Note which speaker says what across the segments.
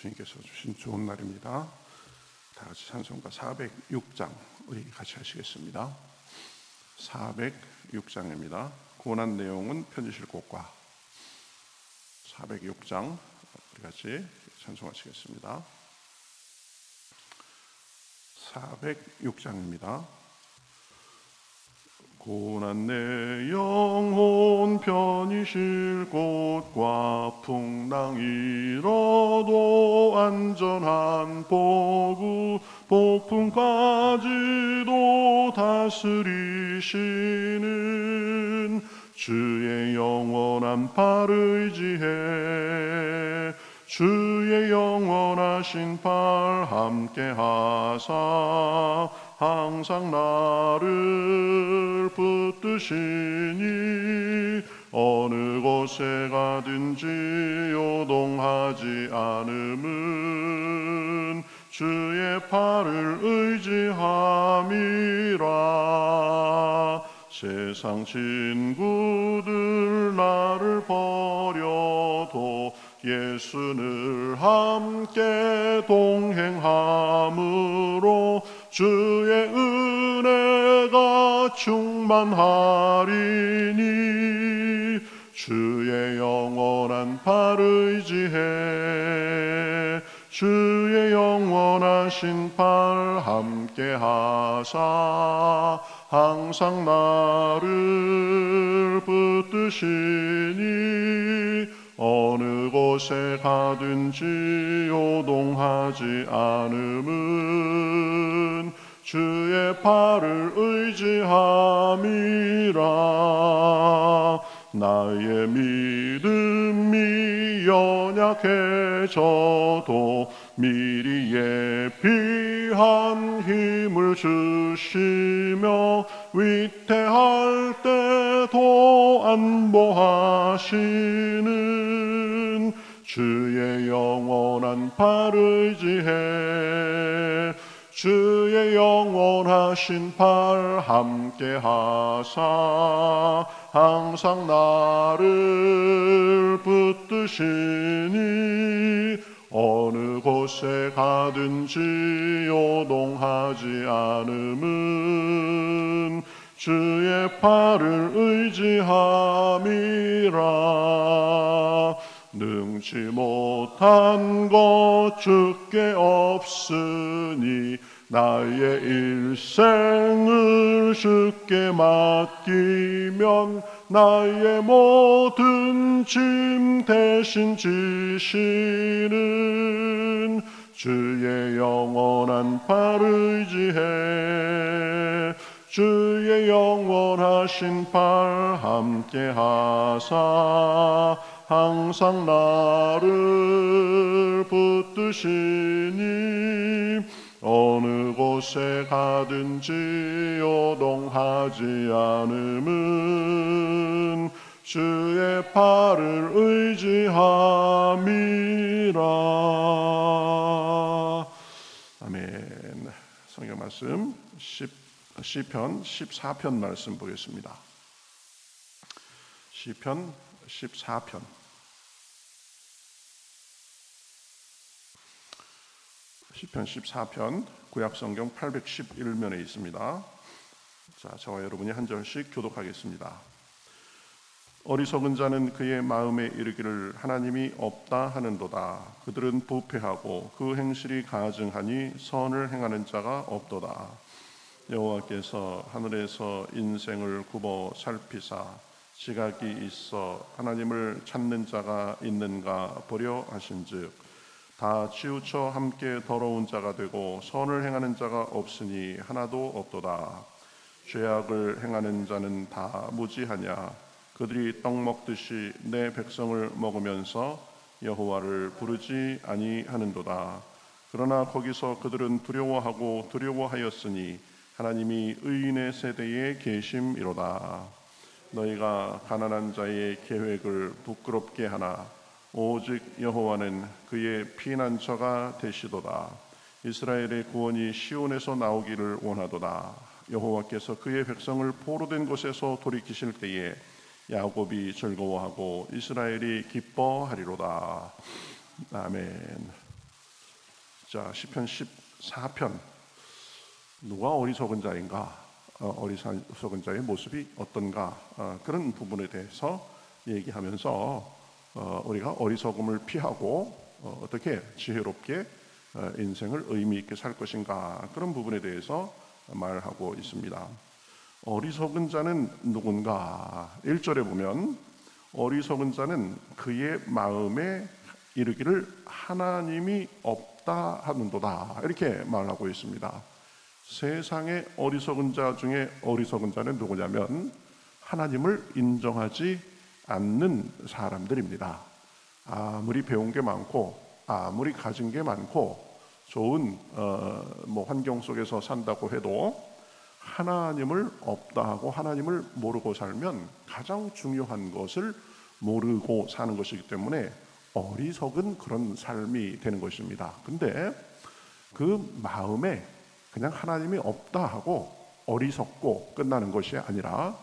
Speaker 1: 주님께서 주신 좋은 날입니다. 다 같이 찬송가 406장 우리 같이 하시겠습니다. 406장입니다. 고난 내용은 편지실 곳과 406장 우리 같이 찬송하시겠습니다. 406장입니다. 고난 내 영혼 편히 쉴 곳과 풍랑 일어도 안전한 보구 폭풍까지도 다스리시는 주의 영원한 팔 의지해 주의 영원하신 팔 함께 하사 항상 나를 붙드시니 어느 곳에 가든지 요동하지 않음은 주의 팔을 의지함이라. 세상 친구들 나를 버려도 예수를 함께 동행함으로 주의 은혜가 충만하리니 주의 영원한 팔 의지해 주의 영원하신 팔 함께 하사 항상 나를 붙드시니 어느 곳에 가든지 요동하지 않음은 주의 팔을 의지함이라. 나의 믿음이 연약해져도 미리 예비한 힘을 주시며 위태할 때도 안보하시는 주의 영원한 팔 의지해 주의 영원하신 팔 함께 하사 항상 나를 붙드시니 어느 곳에 가든지 요동하지 않음은 주의 팔을 의지함이라. 능치 못한 것 주께 없으니 나의 일생을 주께 맡기면 나의 모든 짐 대신 지시는 주의 영원한 팔 의지해 주의 영원하신 팔 함께 하사 항상 나를 붙드시니 어느 곳에 가든지 요동하지 않음은 주의 팔을 의지함이라. 아멘. 성경 말씀 시편 14편 말씀 보겠습니다. 시편 14편. 시편 14편 구약성경 811면에 있습니다. 자, 저와 여러분이 한 절씩 교독하겠습니다. 어리석은 자는 그의 마음에 이르기를 하나님이 없다 하는도다. 그들은 부패하고 그 행실이 가증하니 선을 행하는 자가 없도다. 여호와께서 하늘에서 인생을 굽어 살피사 지각이 있어 하나님을 찾는 자가 있는가 보려 하신즉 다 치우쳐 함께 더러운 자가 되고 선을 행하는 자가 없으니 하나도 없도다. 죄악을 행하는 자는 다 무지하냐. 그들이 떡 먹듯이 내 백성을 먹으면서 여호와를 부르지 아니하는도다. 그러나 거기서 그들은 두려워하고 두려워하였으니 하나님이 의인의 세대에 계심이로다. 너희가 가난한 자의 계획을 부끄럽게 하나 오직 여호와는 그의 피난처가 되시도다. 이스라엘의 구원이 시온에서 나오기를 원하도다. 여호와께서 그의 백성을 포로된 곳에서 돌이키실 때에 야곱이 즐거워하고 이스라엘이 기뻐하리로다. 아멘. 자, 시편 14편 누가 어리석은 자인가, 어리석은 자의 모습이 어떤가, 그런 부분에 대해서 얘기하면서 우리가 어리석음을 피하고 어떻게 지혜롭게 인생을 의미 있게 살 것인가, 그런 부분에 대해서 말하고 있습니다. 어리석은 자는 누군가? 1절에 보면 어리석은 자는 그의 마음에 이르기를 하나님이 없다 하는도다, 이렇게 말하고 있습니다. 세상의 어리석은 자 중에 어리석은 자는 누구냐면 하나님을 인정하지 않는 사람들입니다. 아무리 배운 게 많고 아무리 가진 게 많고 좋은 환경 속에서 산다고 해도 하나님을 없다 하고 하나님을 모르고 살면 가장 중요한 것을 모르고 사는 것이기 때문에 어리석은 그런 삶이 되는 것입니다. 근데 그 마음에 그냥 하나님이 없다 하고 어리석고 끝나는 것이 아니라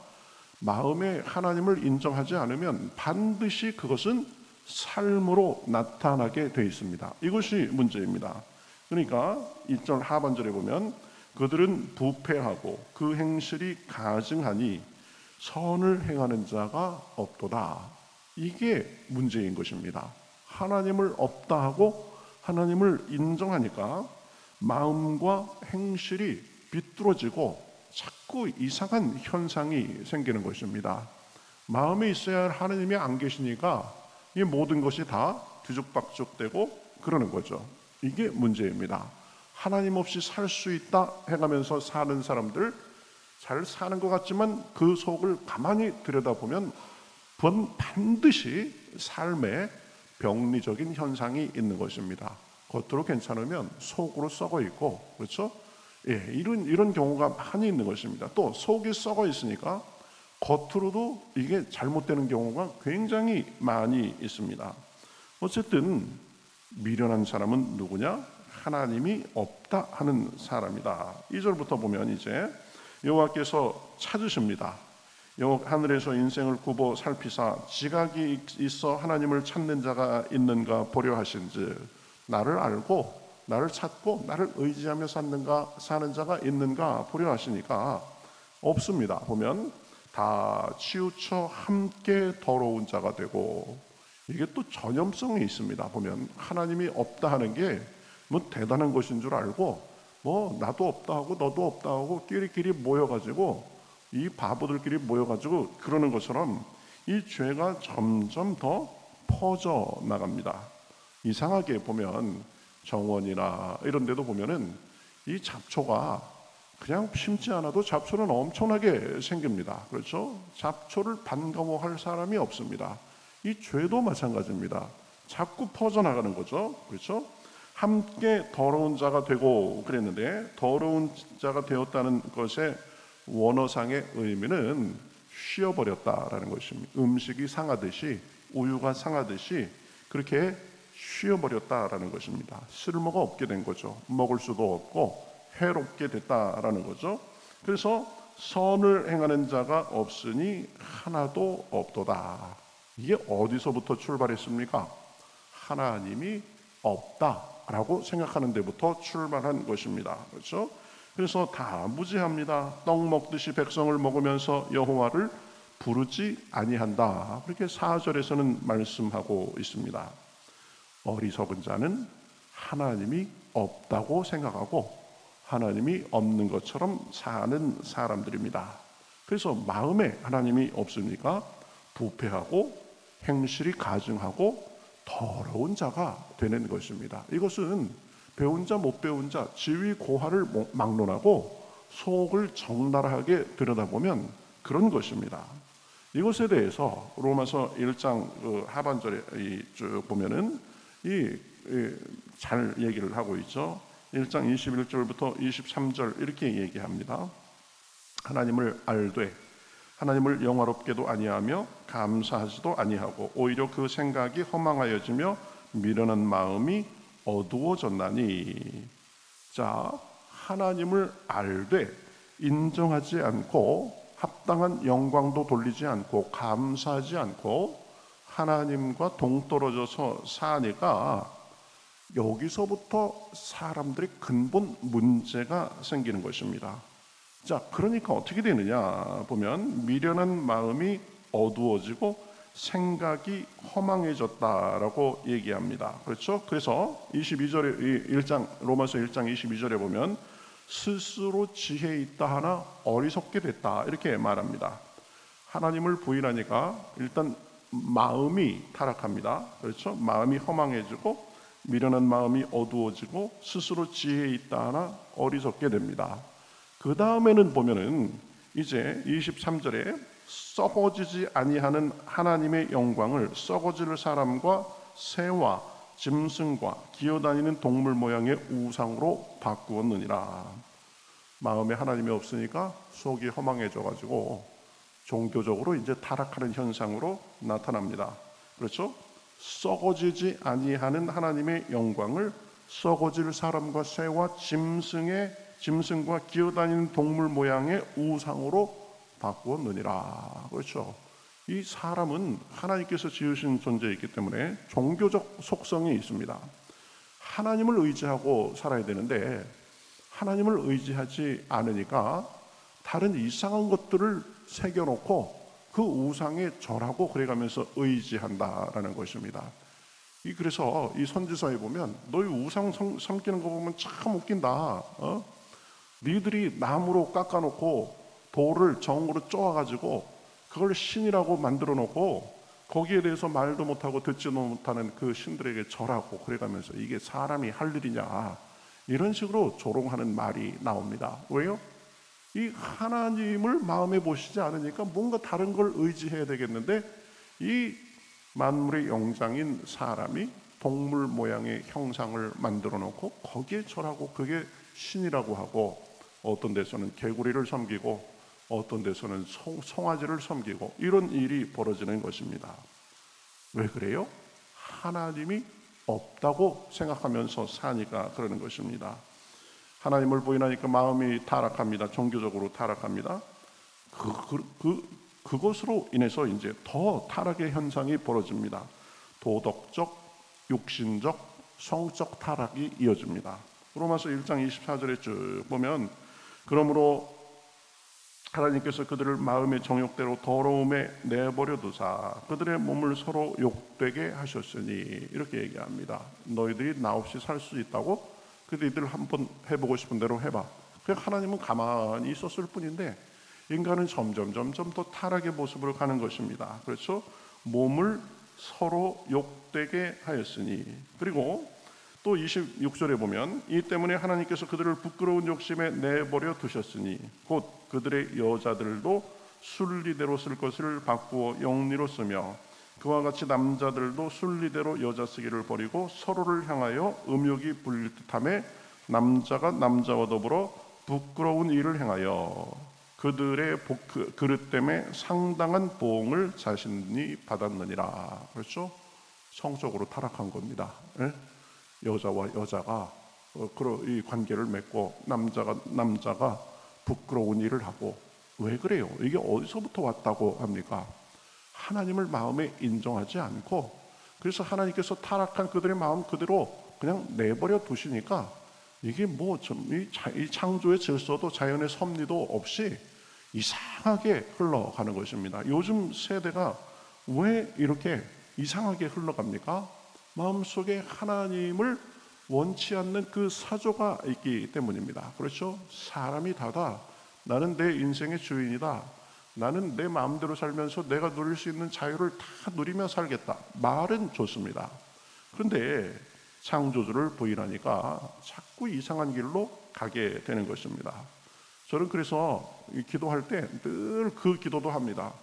Speaker 1: 마음에 하나님을 인정하지 않으면 반드시 그것은 삶으로 나타나게 되어 있습니다. 이것이 문제입니다. 그러니까 1절 하반절에 보면 그들은 부패하고 그 행실이 가증하니 선을 행하는 자가 없도다. 이게 문제인 것입니다. 하나님을 없다 하고 하나님을 인정하니까 마음과 행실이 비뚤어지고 자꾸 이상한 현상이 생기는 것입니다. 마음에 있어야 할 하나님이 안 계시니까 이 모든 것이 다 뒤죽박죽되고 그러는 거죠. 이게 문제입니다. 하나님 없이 살 수 있다 해가면서 사는 사람들, 잘 사는 것 같지만 그 속을 가만히 들여다보면 반드시 삶에 병리적인 현상이 있는 것입니다. 겉으로 괜찮으면 속으로 썩어 있고, 그렇죠? 이런 경우가 많이 있는 것입니다. 또 속이 썩어 있으니까 겉으로도 이게 잘못되는 경우가 굉장히 많이 있습니다. 어쨌든 미련한 사람은 누구냐? 하나님이 없다 하는 사람이다. 2절부터 보면 이제 여호와께서 찾으십니다. 하늘에서 인생을 굽어 살피사 지각이 있어 하나님을 찾는 자가 있는가 보려 하신즉 나를 알고 나를 찾고 나를 의지하며 사는 자가 있는가 보려 하시니까 없습니다. 보면 다 치우쳐 함께 더러운 자가 되고, 이게 또 전염성이 있습니다. 보면 하나님이 없다 하는 게 뭐 대단한 것인 줄 알고 나도 없다 하고 너도 없다 하고 끼리끼리 모여가지고 이 바보들끼리 모여가지고 그러는 것처럼 이 죄가 점점 더 퍼져 나갑니다. 이상하게 보면 정원이나 이런 데도 보면은 이 잡초가 그냥 심지 않아도 잡초는 엄청나게 생깁니다. 그렇죠? 잡초를 반가워할 사람이 없습니다. 이 죄도 마찬가지입니다. 자꾸 퍼져나가는 거죠. 그렇죠? 함께 더러운 자가 되고 그랬는데, 더러운 자가 되었다는 것의 원어상의 의미는 쉬어버렸다라는 것입니다. 음식이 상하듯이, 우유가 상하듯이 그렇게 쉬어버렸다라는 것입니다. 쓸모가 없게 된 거죠. 먹을 수도 없고 해롭게 됐다라는 거죠. 그래서 선을 행하는 자가 없으니 하나도 없도다. 이게 어디서부터 출발했습니까? 하나님이 없다라고 생각하는 데부터 출발한 것입니다. 그렇죠? 그래서 다 무지합니다. 떡 먹듯이 백성을 먹으면서 여호와를 부르지 아니한다. 그렇게 4절에서는 말씀하고 있습니다. 어리석은 자는 하나님이 없다고 생각하고 하나님이 없는 것처럼 사는 사람들입니다. 그래서 마음에 하나님이 없으니까 부패하고 행실이 가증하고 더러운 자가 되는 것입니다. 이것은 배운 자 못 배운 자 지위 고하를 막론하고 속을 적나라하게 들여다보면 그런 것입니다. 이것에 대해서 로마서 1장 하반절에 쭉 보면은 잘 얘기를 하고 있죠. 1장 21절부터 23절 이렇게 얘기합니다. 하나님을 알되 하나님을 영화롭게도 아니하며 감사하지도 아니하고 오히려 그 생각이 허망하여지며 미련한 마음이 어두워졌나니. 자, 하나님을 알되 인정하지 않고 합당한 영광도 돌리지 않고 감사하지 않고 하나님과 동떨어져서 사니까 여기서부터 사람들의 근본 문제가 생기는 것입니다. 자, 그러니까 어떻게 되느냐 보면 미련한 마음이 어두워지고 생각이 허망해졌다라고 얘기합니다. 그렇죠? 그래서 22절에 1장 로마서 1장 22절에 보면 스스로 지혜 있다 하나 어리석게 됐다 이렇게 말합니다. 하나님을 부인하니까 일단 마음이 타락합니다. 그렇죠? 마음이 허망해지고 미련한 마음이 어두워지고 스스로 지혜 있다 하나 어리석게 됩니다. 그 다음에는 보면은 이제 23절에 썩어지지 아니하는 하나님의 영광을 썩어질 사람과 새와 짐승과 기어다니는 동물 모양의 우상으로 바꾸었느니라. 마음에 하나님이 없으니까 속이 허망해져가지고 종교적으로 이제 타락하는 현상으로 나타납니다. 그렇죠? 썩어지지 아니하는 하나님의 영광을 썩어질 사람과 새와 짐승과 기어다니는 동물 모양의 우상으로 바꾸었느니라. 그렇죠? 이 사람은 하나님께서 지으신 존재이기 때문에 종교적 속성이 있습니다. 하나님을 의지하고 살아야 되는데 하나님을 의지하지 않으니까 다른 이상한 것들을 새겨놓고 그 우상에 절하고 그래가면서 의지한다라는 것입니다. 그래서 이 선지서에 보면 너희 우상 섬기는 거 보면 참 웃긴다. 니들이 나무로 깎아놓고 돌을 정으로 쪼아가지고 그걸 신이라고 만들어 놓고 거기에 대해서 말도 못하고 듣지도 못하는 그 신들에게 절하고 그래가면서 이게 사람이 할 일이냐 이런 식으로 조롱하는 말이 나옵니다. 왜요? 이 하나님을 마음에 보시지 않으니까 뭔가 다른 걸 의지해야 되겠는데 이 만물의 영장인 사람이 동물 모양의 형상을 만들어 놓고 거기에 절하고 그게 신이라고 하고 어떤 데서는 개구리를 섬기고 어떤 데서는 송아지를 섬기고 이런 일이 벌어지는 것입니다. 왜 그래요? 하나님이 없다고 생각하면서 사니까 그러는 것입니다. 하나님을 부인하니까 마음이 타락합니다. 종교적으로 타락합니다. 그것으로 인해서 이제 더 타락의 현상이 벌어집니다. 도덕적, 육신적, 성적 타락이 이어집니다. 로마서 1장 24절에 쭉 보면 그러므로 하나님께서 그들을 마음의 정욕대로 더러움에 내버려 두사 그들의 몸을 서로 욕되게 하셨으니 이렇게 얘기합니다. 너희들이 나 없이 살 수 있다고? 그래도 이들 한번 해보고 싶은 대로 해봐. 하나님은 가만히 있었을 뿐인데 인간은 점점 더 타락의 모습으로 가는 것입니다. 그렇죠? 몸을 서로 욕되게 하였으니 그리고 또 26절에 보면 이 때문에 하나님께서 그들을 부끄러운 욕심에 내버려 두셨으니 곧 그들의 여자들도 순리대로 쓸 것을 바꾸어 영리로 쓰며 그와 같이 남자들도 순리대로 여자 쓰기를 버리고 서로를 향하여 음욕이 불릴 듯하며 남자가 남자와 더불어 부끄러운 일을 행하여 그들의 그릇 때문에 상당한 보응을 자신이 받았느니라. 그렇죠? 성적으로 타락한 겁니다. 예? 여자와 여자가 이 관계를 맺고 남자가 부끄러운 일을 하고 왜 그래요? 이게 어디서부터 왔다고 합니까? 하나님을 마음에 인정하지 않고 그래서 하나님께서 타락한 그들의 마음 그대로 그냥 내버려 두시니까 이게 이 창조의 질서도 자연의 섭리도 없이 이상하게 흘러가는 것입니다. 요즘 세대가 왜 이렇게 이상하게 흘러갑니까? 마음속에 하나님을 원치 않는 그 사조가 있기 때문입니다. 그렇죠? 사람이 다다. 나는 내 인생의 주인이다. 나는 내 마음대로 살면서 내가 누릴 수 있는 자유를 다 누리며 살겠다. 말은 좋습니다. 그런데 창조주를 부인하니까 자꾸 이상한 길로 가게 되는 것입니다. 저는 그래서 기도할 때 늘 그 기도도 합니다.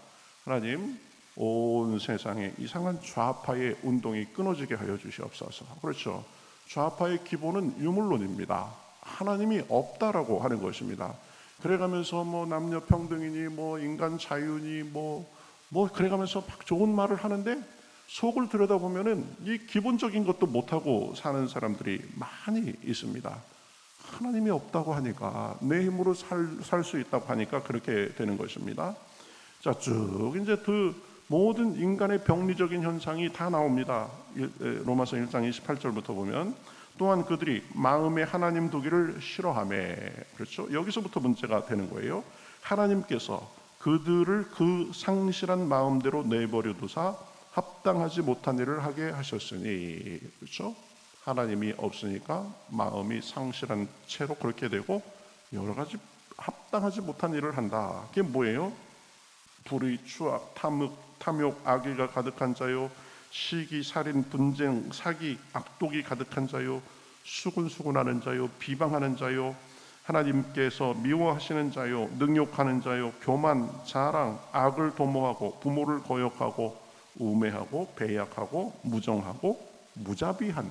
Speaker 1: 하나님, 온 세상에 이상한 좌파의 운동이 끊어지게 하여 주시옵소서. 그렇죠. 좌파의 기본은 유물론입니다. 하나님이 없다라고 하는 것입니다. 그래가면서 남녀 평등이니 인간 자유니 그래가면서 막 좋은 말을 하는데 속을 들여다보면은 이 기본적인 것도 못하고 사는 사람들이 많이 있습니다. 하나님이 없다고 하니까 내 힘으로 살 수 있다고 하니까 그렇게 되는 것입니다. 자, 쭉 이제 그 모든 인간의 병리적인 현상이 다 나옵니다. 로마서 1장 28절부터 보면 또한 그들이 마음에 하나님 두기를 싫어하매. 그렇죠? 여기서부터 문제가 되는 거예요. 하나님께서 그들을 그 상실한 마음대로 내버려 두사 합당하지 못한 일을 하게 하셨으니. 그렇죠? 하나님이 없으니까 마음이 상실한 채로 그렇게 되고 여러 가지 합당하지 못한 일을 한다. 그게 뭐예요? 불의, 추악, 탐욕, 악의가 가득한 자요, 시기, 살인, 분쟁, 사기, 악독이 가득한 자요, 수군수군하는 자요, 비방하는 자요, 하나님께서 미워하시는 자요, 능욕하는 자요, 교만, 자랑, 악을 도모하고 부모를 거역하고 우매하고 배약하고 무정하고 무자비한.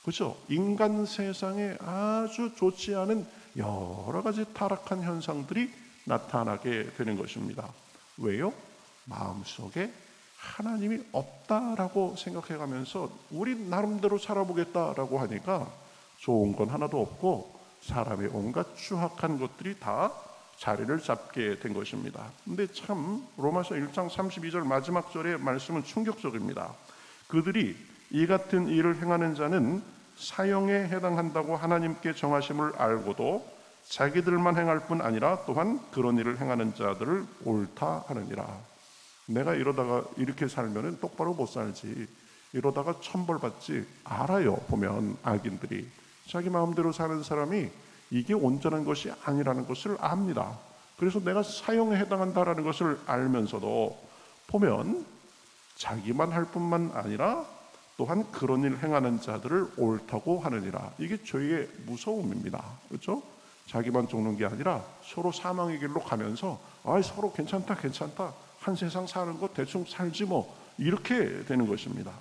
Speaker 1: 그렇죠? 인간 세상에 아주 좋지 않은 여러 가지 타락한 현상들이 나타나게 되는 것입니다. 왜요? 마음속에 하나님이 없다라고 생각해가면서 우리 나름대로 살아보겠다라고 하니까 좋은 건 하나도 없고 사람의 온갖 추악한 것들이 다 자리를 잡게 된 것입니다. 근데 참 로마서 1장 32절 마지막 절의 말씀은 충격적입니다. 그들이 이 같은 일을 행하는 자는 사형에 해당한다고 하나님께 정하심을 알고도 자기들만 행할 뿐 아니라 또한 그런 일을 행하는 자들을 옳다 하느니라. 내가 이러다가 이렇게 살면은 똑바로 못 살지, 이러다가 천벌받지 알아요. 보면 악인들이 자기 마음대로 사는 사람이 이게 온전한 것이 아니라는 것을 압니다. 그래서 내가 사형에 해당한다라는 것을 알면서도 보면 자기만 할 뿐만 아니라 또한 그런 일 행하는 자들을 옳다고 하느니라. 이게 죄의 무서움입니다. 그렇죠? 자기만 죽는 게 아니라 서로 사망의 길로 가면서 서로 괜찮다 한 세상 사는 거 대충 살지 뭐, 이렇게 되는 것입니다.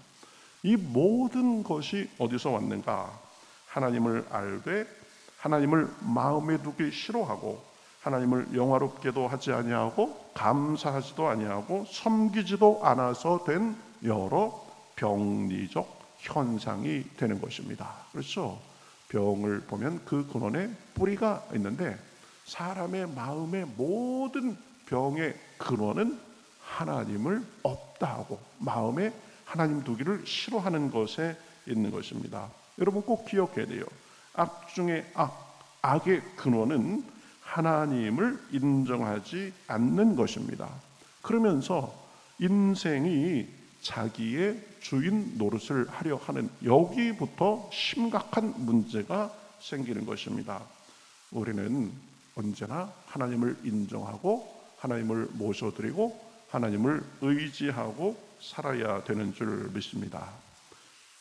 Speaker 1: 이 모든 것이 어디서 왔는가? 하나님을 알되 하나님을 마음에 두기 싫어하고 하나님을 영화롭게도 하지 아니하고 감사하지도 아니하고 섬기지도 않아서 된 여러 병리적 현상이 되는 것입니다. 그렇죠? 병을 보면 그 근원에 뿌리가 있는데 사람의 마음의 모든 병의 근원은 하나님을 없다 하고 마음에 하나님 두기를 싫어하는 것에 있는 것입니다. 여러분 꼭 기억해야 돼요. 악 중에 악의 근원은 하나님을 인정하지 않는 것입니다. 그러면서 인생이 자기의 주인 노릇을 하려 하는 여기부터 심각한 문제가 생기는 것입니다. 우리는 언제나 하나님을 인정하고 하나님을 모셔드리고 하나님을 의지하고 살아야 되는 줄 믿습니다.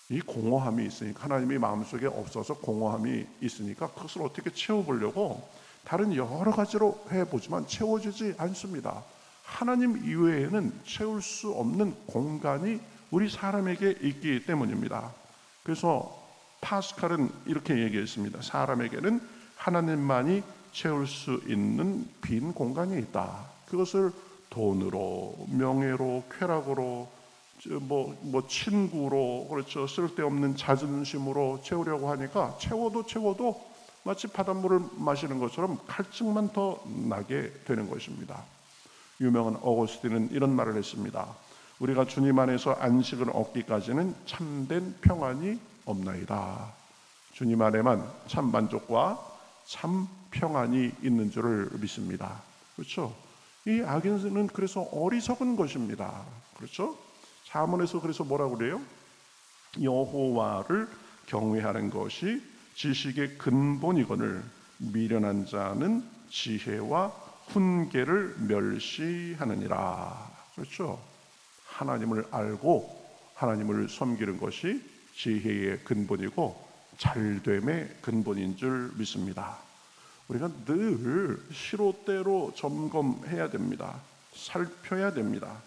Speaker 1: 이 공허함이 있으니까, 하나님이 마음속에 없어서 공허함이 있으니까 그것을 어떻게 채워보려고 다른 여러 가지로 해보지만 채워지지 않습니다. 하나님 이외에는 채울 수 없는 공간이 우리 사람에게 있기 때문입니다. 그래서 파스칼은 이렇게 얘기했습니다. 사람에게는 하나님만이 채울 수 있는 빈 공간이 있다. 그것을 돈으로, 명예로, 쾌락으로, 친구로, 그렇죠, 쓸데없는 자존심으로 채우려고 하니까 채워도 마치 바닷물을 마시는 것처럼 갈증만 더 나게 되는 것입니다. 유명한 어거스틴은 이런 말을 했습니다. 우리가 주님 안에서 안식을 얻기까지는 참된 평안이 없나이다. 주님 안에만 참 만족과 참 평안이 있는 줄을 믿습니다. 그렇죠? 이 악인은 그래서 어리석은 것입니다. 그렇죠? 잠언에서 그래서 뭐라고 그래요? 여호와를 경외하는 것이 지식의 근본이거늘 미련한 자는 지혜와 훈계를 멸시하느니라. 그렇죠? 하나님을 알고 하나님을 섬기는 것이 지혜의 근본이고 잘됨의 근본인 줄 믿습니다. 우리가 늘 시로때로 점검해야 됩니다. 살펴야 됩니다.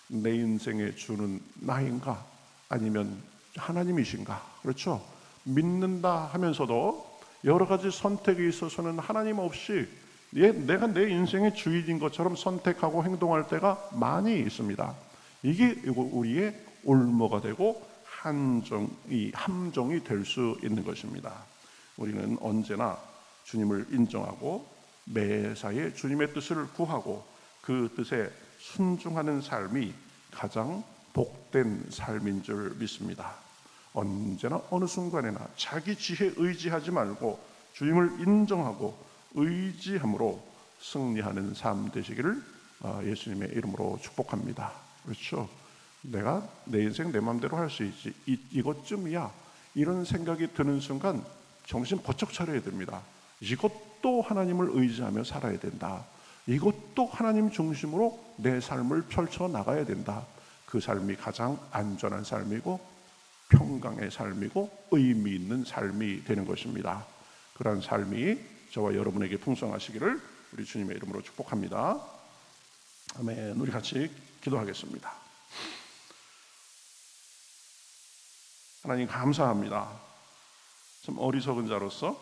Speaker 1: 내 인생의 주는 나인가 아니면 하나님이신가? 그렇죠? 믿는다 하면서도 여러 가지 선택에 있어서는 하나님 없이 내가 내 인생의 주인인 것처럼 선택하고 행동할 때가 많이 있습니다. 이게 우리의 올무가 되고 함정이 될 수 있는 것입니다. 우리는 언제나 주님을 인정하고 매사에 주님의 뜻을 구하고 그 뜻에 순종하는 삶이 가장 복된 삶인 줄 믿습니다. 언제나 어느 순간에나 자기 지혜에 의지하지 말고 주님을 인정하고 의지함으로 승리하는 삶 되시기를 예수님의 이름으로 축복합니다. 그렇죠? 내가 내 인생 내 마음대로 할 수 있지, 이것쯤이야, 이런 생각이 드는 순간 정신 번쩍 차려야 됩니다. 이것도 하나님을 의지하며 살아야 된다. 이것도 하나님 중심으로 내 삶을 펼쳐 나가야 된다. 그 삶이 가장 안전한 삶이고 평강의 삶이고 의미 있는 삶이 되는 것입니다. 그러한 삶이 저와 여러분에게 풍성하시기를 우리 주님의 이름으로 축복합니다. 아멘. 우리 같이 기도하겠습니다. 하나님 감사합니다. 참 어리석은 자로서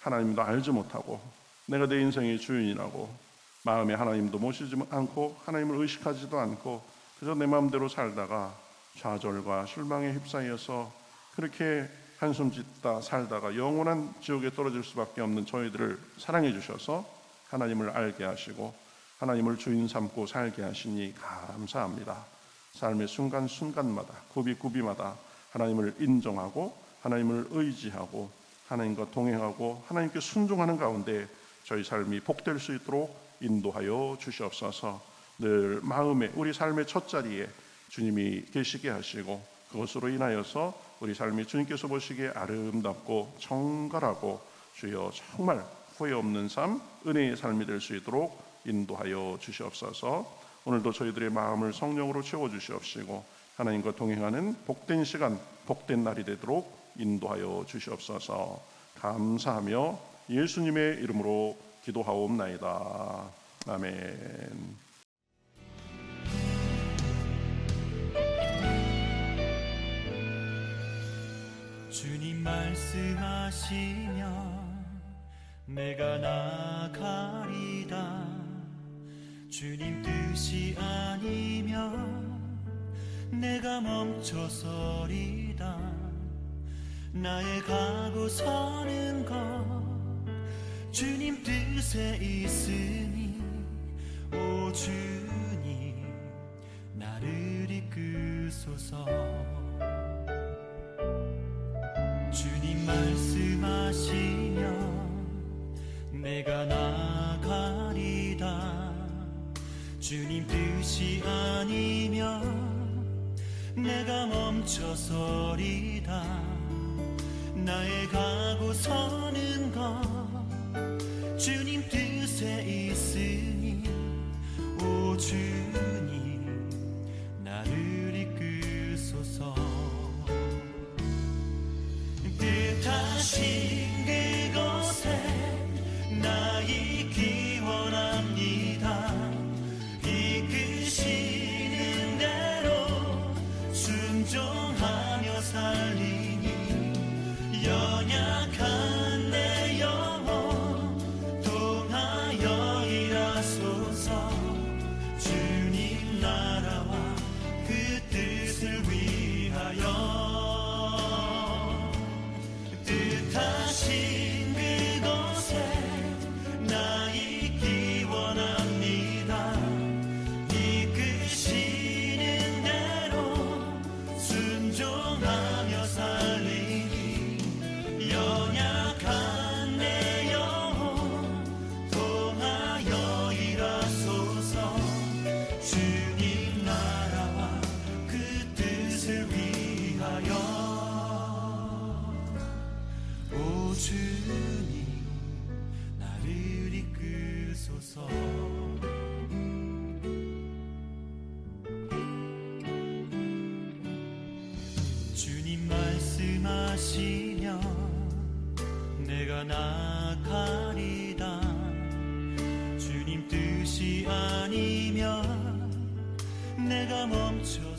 Speaker 1: 하나님도 알지 못하고 내가 내 인생의 주인이라고 마음에 하나님도 모시지 않고 하나님을 의식하지도 않고 그저 내 마음대로 살다가 좌절과 실망에 휩싸여서 그렇게 한숨 짓다 살다가 영원한 지옥에 떨어질 수밖에 없는 저희들을 사랑해 주셔서 하나님을 알게 하시고 하나님을 주인 삼고 살게 하시니 감사합니다. 삶의 순간순간마다 구비구비마다 하나님을 인정하고 하나님을 의지하고 하나님과 동행하고 하나님께 순종하는 가운데 저희 삶이 복될 수 있도록 인도하여 주시옵소서. 늘 마음에 우리 삶의 첫자리에 주님이 계시게 하시고 그것으로 인하여서 우리 삶이 주님께서 보시기에 아름답고 정갈하고 주여 정말 후회 없는 삶, 은혜의 삶이 될 수 있도록 인도하여 주시옵소서. 오늘도 저희들의 마음을 성령으로 채워주시옵시고 하나님과 동행하는 복된 시간, 복된 날이 되도록 인도하여 주시옵소서. 감사하며 예수님의 이름으로 기도하옵나이다. 아멘.
Speaker 2: 주님 말씀하시면 내가 나가리다. 주님 뜻이 아니면 내가 멈춰서리다. 나의 가고 서는 것 주님 뜻에 있으니 오 주님 나를 이끄소서. 주님 말씀하시면 내가 나가리다. 주님 뜻이 아니면 내가 멈춰서리다. 나의 가고 서는 것 주님 뜻에 있으니 오 주님 나를 이끄소서. 뜻하신 그곳에 나 있기 원합니다. 이끄시는 대로 순종하며 살리니 연약한 내 영혼 통하여 일하소서. 주님 나라와 그 뜻을 위하여 뜻하신 그곳에 나 있기 원합니다. 이끄시는 대로 순종하며 살리니 연약한 내 영혼 통하여 일하소서. 주님 나라와 그 뜻을 위하여 오 주님 나를 이끄소서. 주님 말씀하시면 내가 나가리다. 주님 뜻이 아니면 내가 멈춰